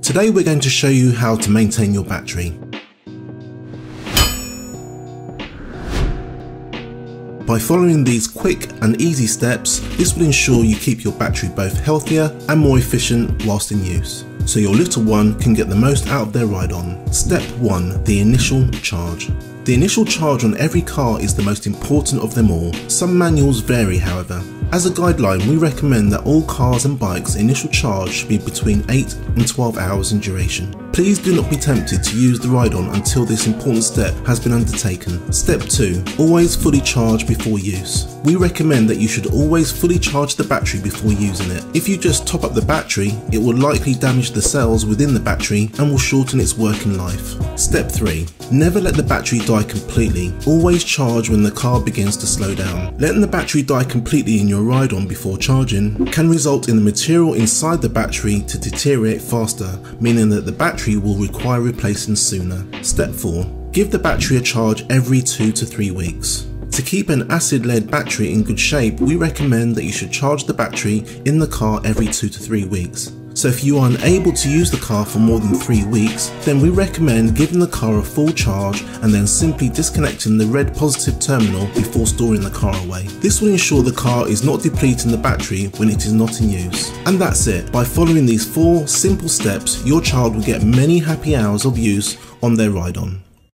Today we're going to show you how to maintain your battery. By following these quick and easy steps, this will ensure you keep your battery both healthier and more efficient whilst in use, so your little one can get the most out of their ride-on. Step 1. The initial charge. The initial charge on every car is the most important of them all. Some manuals vary, however. As a guideline, we recommend that all cars and bikes' initial charge should be between 8 and 12 hours in duration. Please do not be tempted to use the ride-on until this important step has been undertaken. Step 2. Always fully charge before use. We recommend that you should always fully charge the battery before using it. If you just top up the battery, it will likely damage the cells within the battery and will shorten its working life. Step 3. Never let the battery die completely. Always charge when the car begins to slow down. Letting the battery die completely in your ride-on before charging can result in the material inside the battery to deteriorate faster, meaning that the battery will require replacing sooner. Step 4. Give the battery a charge every 2 to 3 weeks. To keep an acid-lead battery in good shape, we recommend that you should charge the battery in the car every 2 to 3 weeks. So if you are unable to use the car for more than 3 weeks, then we recommend giving the car a full charge and then simply disconnecting the red positive terminal before storing the car away. This will ensure the car is not depleting the battery when it is not in use. And that's it. By following these 4 simple steps, your child will get many happy hours of use on their ride-on.